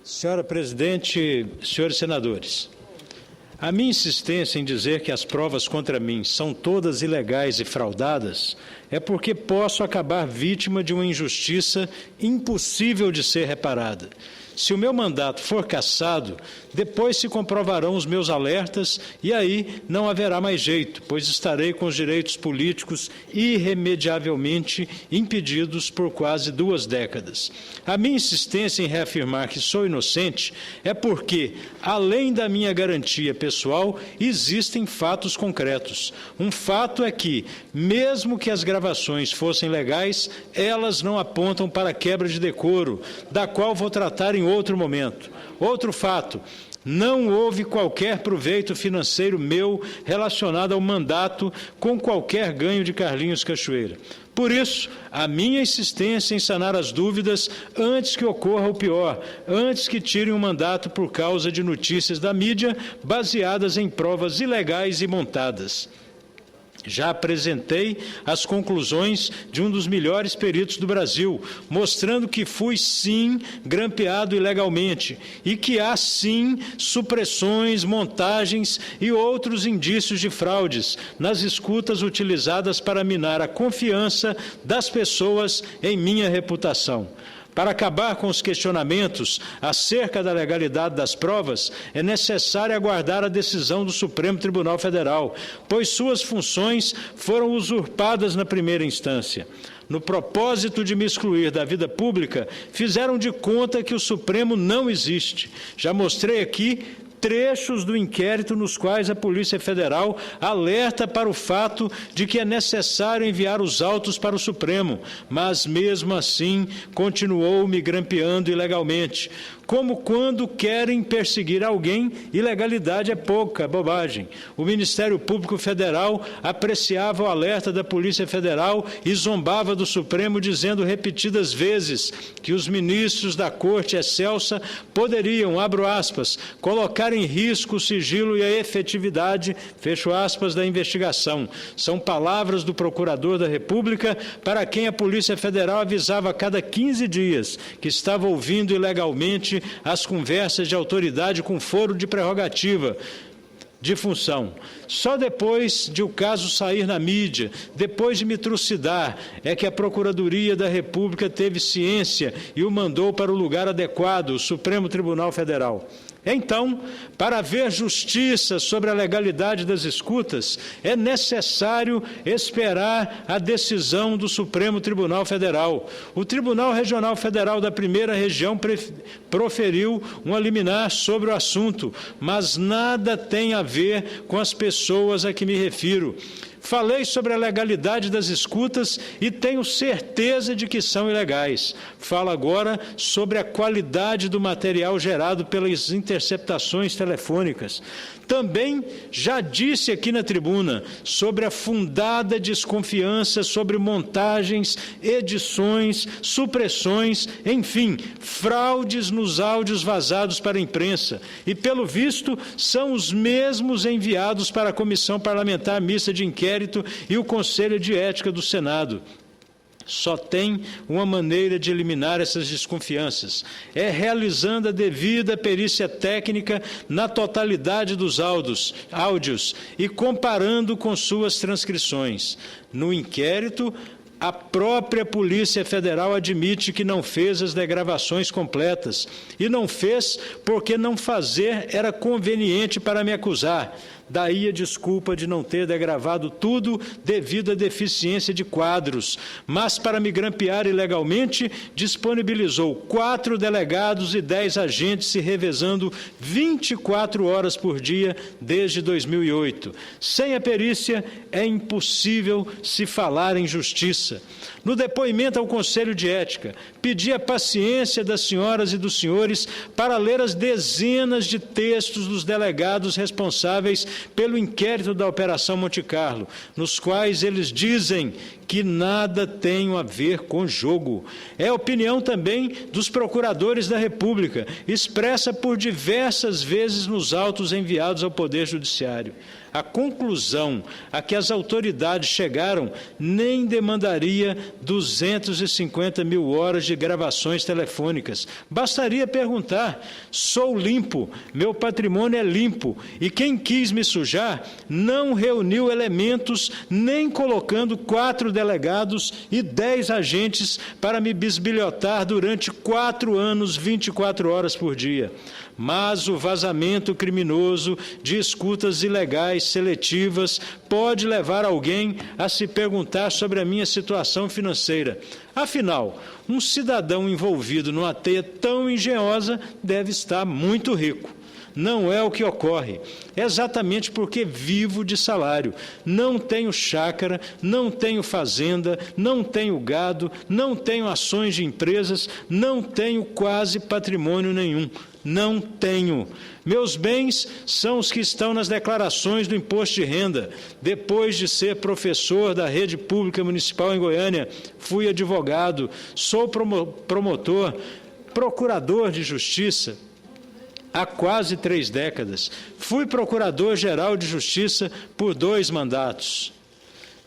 Senhora Presidente, senhores senadores, a minha insistência em dizer que as provas contra mim são todas ilegais e fraudadas é porque posso acabar vítima de uma injustiça impossível de ser reparada. Se o meu mandato for cassado, depois se comprovarão os meus alertas e aí não haverá mais jeito, pois estarei com os direitos políticos irremediavelmente impedidos por quase 2 décadas. A minha insistência em reafirmar que sou inocente é porque, além da minha garantia pessoal, existem fatos concretos. Um fato é que, mesmo que as gravações fossem legais, elas não apontam para a quebra de decoro, da qual vou tratar em outro momento. Outro fato: não houve qualquer proveito financeiro meu relacionado ao mandato com qualquer ganho de Carlinhos Cachoeira. Por isso, a minha insistência em sanar as dúvidas antes que ocorra o pior, antes que tirem o mandato por causa de notícias da mídia baseadas em provas ilegais e montadas. Já apresentei as conclusões de um dos melhores peritos do Brasil, mostrando que fui, sim, grampeado ilegalmente e que há, sim, supressões, montagens e outros indícios de fraudes nas escutas utilizadas para minar a confiança das pessoas em minha reputação. Para acabar com os questionamentos acerca da legalidade das provas, é necessário aguardar a decisão do Supremo Tribunal Federal, pois suas funções foram usurpadas na primeira instância. No propósito de me excluir da vida pública, fizeram de conta que o Supremo não existe. Já mostrei aqui trechos do inquérito nos quais a Polícia Federal alerta para o fato de que é necessário enviar os autos para o Supremo, mas mesmo assim continuou me grampeando ilegalmente. Como quando querem perseguir alguém, ilegalidade é pouca, bobagem. O Ministério Público Federal apreciava o alerta da Polícia Federal e zombava do Supremo, dizendo repetidas vezes que os ministros da Corte Excelsa poderiam, abro aspas, colocar em risco o sigilo e a efetividade, fecho aspas, da investigação. São palavras do Procurador da República, para quem a Polícia Federal avisava a cada 15 dias que estava ouvindo ilegalmente as conversas de autoridade com foro de prerrogativa de função. Só depois de o caso sair na mídia, depois de me trucidar, é que a Procuradoria da República teve ciência e o mandou para o lugar adequado, o Supremo Tribunal Federal. Então, para haver justiça sobre a legalidade das escutas, é necessário esperar a decisão do Supremo Tribunal Federal. O Tribunal Regional Federal da Primeira Região proferiu uma liminar sobre o assunto, mas nada tem a ver com as pessoas a que me refiro. Falei sobre a legalidade das escutas e tenho certeza de que são ilegais. Falo agora sobre a qualidade do material gerado pelas interceptações telefônicas. Também já disse aqui na tribuna sobre a fundada desconfiança sobre montagens, edições, supressões, enfim, fraudes nos áudios vazados para a imprensa. E, pelo visto, são os mesmos enviados para a Comissão Parlamentar Mista de Inquérito e o Conselho de Ética do Senado. Só tem uma maneira de eliminar essas desconfianças: é realizando a devida perícia técnica na totalidade dos áudios e comparando com suas transcrições. No inquérito, a própria Polícia Federal admite que não fez as degravações completas, e não fez porque não fazer era conveniente para me acusar. Daí a desculpa de não ter degravado tudo devido à deficiência de quadros. Mas, para me grampear ilegalmente, disponibilizou 4 delegados e 10 agentes se revezando 24 horas por dia desde 2008. Sem a perícia, é impossível se falar em justiça. No depoimento ao Conselho de Ética, pedi a paciência das senhoras e dos senhores para ler as dezenas de textos dos delegados responsáveis pelo inquérito da Operação Monte Carlo, nos quais eles dizem que nada tem a ver com jogo. É a opinião também dos procuradores da República, expressa por diversas vezes nos autos enviados ao Poder Judiciário. a conclusão a que as autoridades chegaram nem demandaria 250 mil horas de gravações telefônicas. Bastaria perguntar: sou limpo, meu patrimônio é limpo, e quem quis me sujar não reuniu elementos, nem colocando 4 delegados e 10 agentes para me bisbilhotar durante 4 anos, 24 horas por dia. Mas o vazamento criminoso de escutas ilegais seletivas pode levar alguém a se perguntar sobre a minha situação financeira. Afinal, um cidadão envolvido numa teia tão engenhosa deve estar muito rico. Não é o que ocorre. É exatamente porque vivo de salário. Não tenho chácara, não tenho fazenda, não tenho gado, não tenho ações de empresas, não tenho quase patrimônio nenhum. Não tenho. Meus bens são os que estão nas declarações do imposto de renda. Depois de ser professor da rede pública municipal em Goiânia, fui advogado, sou promotor, procurador de justiça há quase 3 décadas. Fui procurador-geral de justiça por 2 mandatos.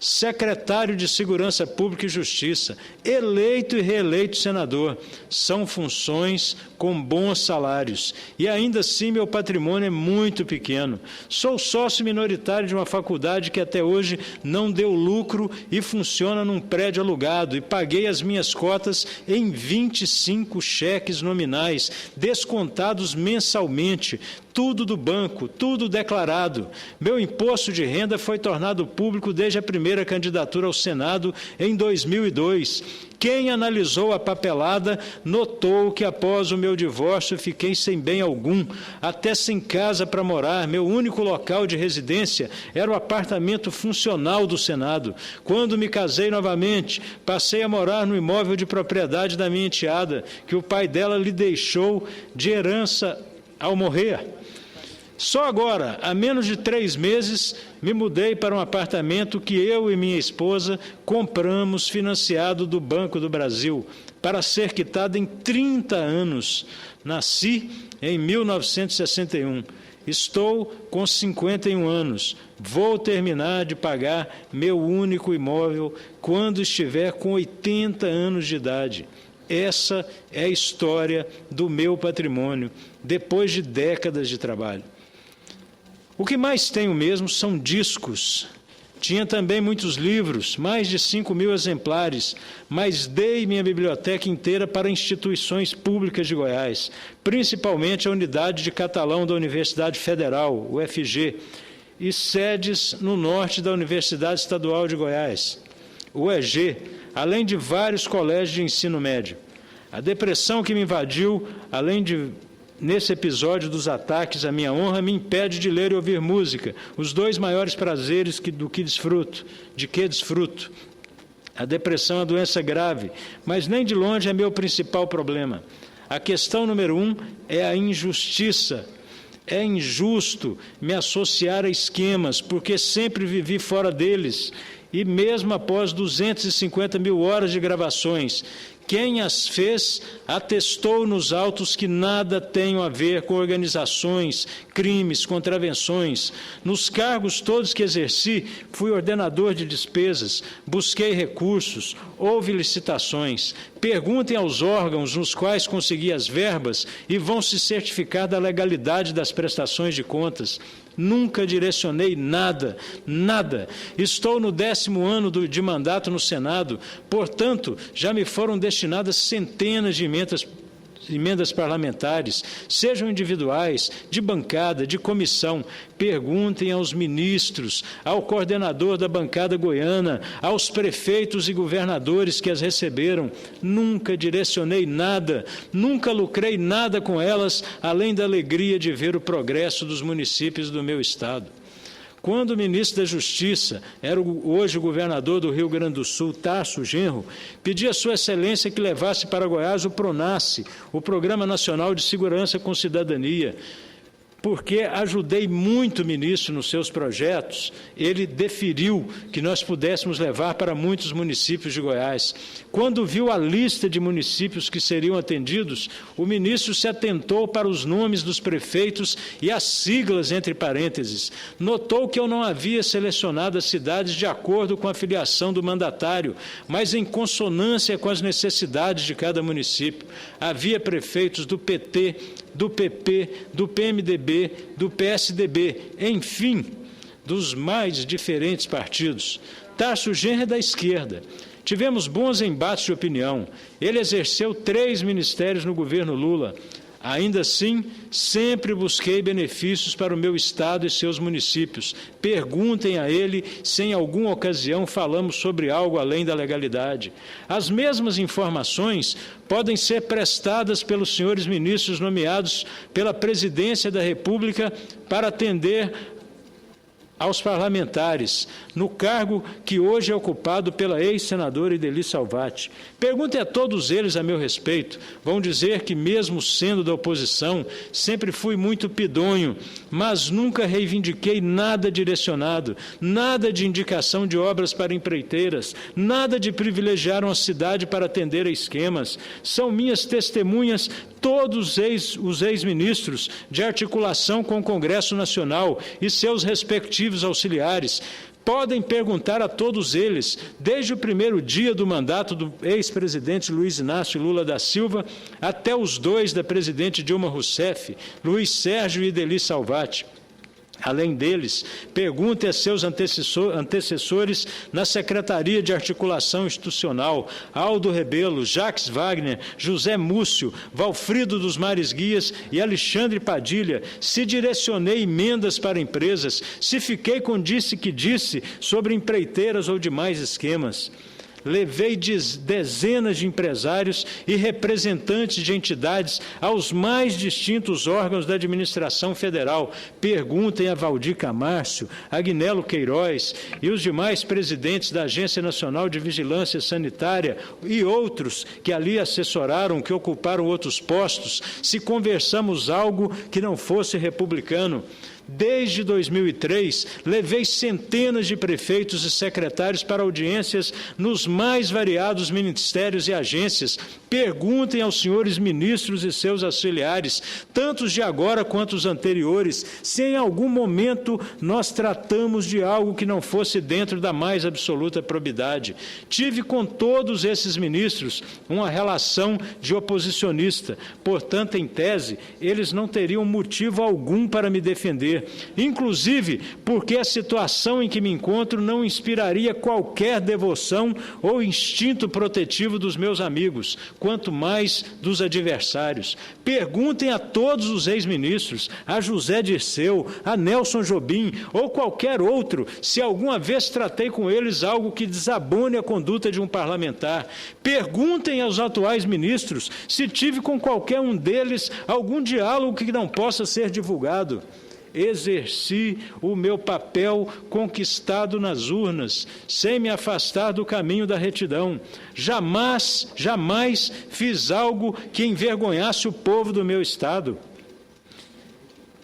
Secretário de Segurança Pública e Justiça, eleito e reeleito senador, são funções com bons salários. E ainda assim meu patrimônio é muito pequeno. Sou sócio minoritário de uma faculdade que até hoje não deu lucro e funciona num prédio alugado, e paguei as minhas cotas em 25 cheques nominais, descontados mensalmente, tudo do banco, tudo declarado. Meu imposto de renda foi tornado público desde a primeira candidatura ao Senado em 2002. Quem analisou a papelada notou que após o meu divórcio fiquei sem bem algum, até sem casa para morar. Meu único local de residência era o apartamento funcional do Senado. Quando me casei novamente, passei a morar no imóvel de propriedade da minha enteada, que o pai dela lhe deixou de herança ao morrer. Só agora, há menos de 3 meses, me mudei para um apartamento que eu e minha esposa compramos financiado do Banco do Brasil, para ser quitado em 30 anos. Nasci em 1961. Estou com 51 anos. Vou terminar de pagar meu único imóvel quando estiver com 80 anos de idade. Essa é a história do meu patrimônio, depois de décadas de trabalho. O que mais tenho mesmo são discos. Tinha também muitos livros, mais de 5.000 exemplares, mas dei minha biblioteca inteira para instituições públicas de Goiás, principalmente a Unidade de Catalão da Universidade Federal, UFG, e sedes no norte da Universidade Estadual de Goiás, UEG, além de vários colégios de ensino médio. A depressão que me invadiu, nesse episódio dos ataques à minha honra, me impede de ler e ouvir música, os 2 maiores prazeres de que desfruto. A depressão é uma doença grave, mas nem de longe é meu principal problema. A questão número 1 é a injustiça. É injusto me associar a esquemas, porque sempre vivi fora deles, e mesmo após 250 mil horas de gravações, quem as fez atestou nos autos que nada tenho a ver com organizações, crimes, contravenções. Nos cargos todos que exerci, fui ordenador de despesas, busquei recursos, houve licitações. Perguntem aos órgãos nos quais consegui as verbas e vão se certificar da legalidade das prestações de contas. Nunca direcionei nada. Estou no 10º ano de mandato no Senado, portanto, já me foram destinadas centenas de emendas parlamentares, sejam individuais, de bancada, de comissão. Perguntem aos ministros, ao coordenador da bancada goiana, aos prefeitos e governadores que as receberam. Nunca direcionei nada, nunca lucrei nada com elas, além da alegria de ver o progresso dos municípios do meu estado. Quando o ministro da Justiça, era hoje o governador do Rio Grande do Sul, Tarso Genro, pedi a sua excelência que levasse para Goiás o PRONASSE, o Programa Nacional de Segurança com Cidadania. porque ajudei muito o ministro nos seus projetos, ele deferiu que nós pudéssemos levar para muitos municípios de Goiás. Quando viu a lista de municípios que seriam atendidos, o ministro se atentou para os nomes dos prefeitos e as siglas entre parênteses. Notou que eu não havia selecionado as cidades de acordo com a filiação do mandatário, mas em consonância com as necessidades de cada município. Havia prefeitos do PT, do PP, do PMDB, do PSDB, enfim, dos mais diferentes partidos. Tarso Genro é da esquerda. Tivemos bons embates de opinião. Ele exerceu 3 ministérios no governo Lula. Ainda assim, sempre busquei benefícios para o meu estado e seus municípios. Perguntem a ele se em alguma ocasião falamos sobre algo além da legalidade. As mesmas informações podem ser prestadas pelos senhores ministros nomeados pela Presidência da República para atender aos parlamentares, no cargo que hoje é ocupado pela ex-senadora Idely Salvati. Perguntem a todos eles a meu respeito. Vão dizer que, mesmo sendo da oposição, sempre fui muito pidonho, mas nunca reivindiquei nada direcionado, nada de indicação de obras para empreiteiras, nada de privilegiar uma cidade para atender a esquemas. São minhas testemunhas todos os ex-ministros de articulação com o Congresso Nacional e seus respectivos auxiliares. Podem perguntar a todos eles, desde o primeiro dia do mandato do ex-presidente Luiz Inácio Lula da Silva até os 2 da presidente Dilma Rousseff, Luiz Sérgio e Idely Salvati. Além deles, perguntem a seus antecessores na Secretaria de Articulação Institucional, Aldo Rebelo, Jacques Wagner, José Múcio, Valfrido dos Mares Guias e Alexandre Padilha, se direcionei emendas para empresas, se fiquei com disse que disse sobre empreiteiras ou demais esquemas. Levei dezenas de empresários e representantes de entidades aos mais distintos órgãos da administração federal. Perguntem a Valdir Camárcio, Agnello Queiroz e os demais presidentes da Agência Nacional de Vigilância Sanitária e outros que ali assessoraram, que ocuparam outros postos, se conversamos algo que não fosse republicano. Desde 2003, levei centenas de prefeitos e secretários para audiências nos mais variados ministérios e agências. Perguntem aos senhores ministros e seus auxiliares, tanto os de agora quanto os anteriores, se em algum momento nós tratamos de algo que não fosse dentro da mais absoluta probidade. Tive com todos esses ministros uma relação de oposicionista, portanto, em tese, eles não teriam motivo algum para me defender. Inclusive porque a situação em que me encontro não inspiraria qualquer devoção ou instinto protetivo dos meus amigos, quanto mais dos adversários. Perguntem a todos os ex-ministros, a José Dirceu, a Nelson Jobim ou qualquer outro, se alguma vez tratei com eles algo que desabone a conduta de um parlamentar. Perguntem aos atuais ministros se tive com qualquer um deles algum diálogo que não possa ser divulgado. Exerci o meu papel conquistado nas urnas, sem me afastar do caminho da retidão. Jamais fiz algo que envergonhasse o povo do meu Estado,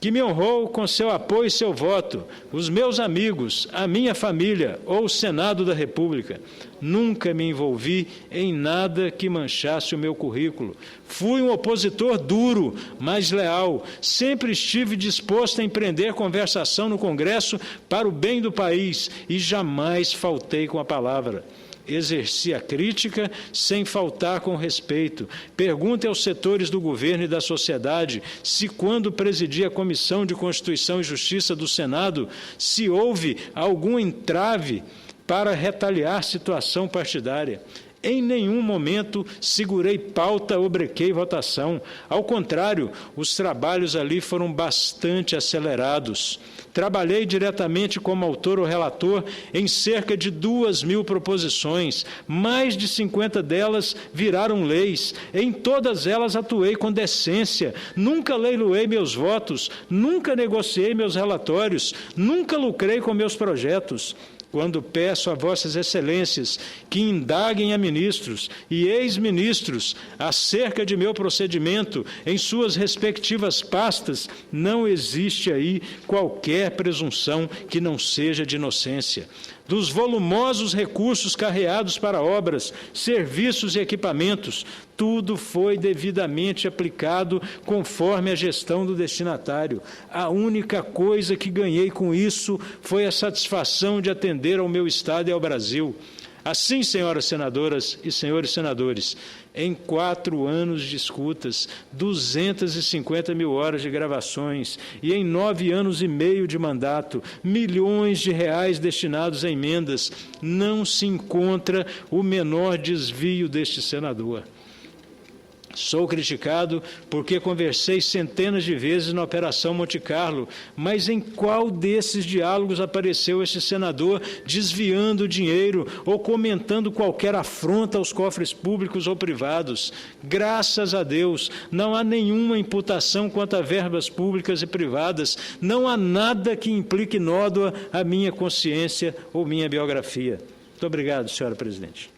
que me honrou com seu apoio e seu voto, os meus amigos, a minha família ou o Senado da República. Nunca me envolvi em nada que manchasse o meu currículo. Fui um opositor duro, mas leal. Sempre estive disposto a empreender conversação no Congresso para o bem do país e jamais faltei com a palavra. Exerci a crítica sem faltar com respeito. Pergunte aos setores do governo e da sociedade se, quando presidi a Comissão de Constituição e Justiça do Senado, se houve algum entrave para retaliar situação partidária. Em nenhum momento segurei pauta ou brequei votação. Ao contrário, os trabalhos ali foram bastante acelerados. Trabalhei diretamente como autor ou relator em cerca de 2.000 proposições. Mais de 50 delas viraram leis. Em todas elas atuei com decência. Nunca leiloei meus votos, nunca negociei meus relatórios, nunca lucrei com meus projetos. quando peço a vossas excelências que indaguem a ministros e ex-ministros acerca de meu procedimento em suas respectivas pastas, não existe aí qualquer presunção que não seja de inocência. Dos volumosos recursos carreados para obras, serviços e equipamentos, tudo foi devidamente aplicado conforme a gestão do destinatário. A única coisa que ganhei com isso foi a satisfação de atender ao meu Estado e ao Brasil. Assim, senhoras senadoras e senhores senadores, em 4 anos de escutas, 250 mil horas de gravações e em 9 anos e meio de mandato, milhões de reais destinados a emendas, não se encontra o menor desvio deste senador. Sou criticado porque conversei centenas de vezes na Operação Monte Carlo, mas em qual desses diálogos apareceu este senador desviando dinheiro ou comentando qualquer afronta aos cofres públicos ou privados? Graças a Deus, não há nenhuma imputação quanto a verbas públicas e privadas, não há nada que implique nódoa à minha consciência ou minha biografia. Muito obrigado, senhora presidente.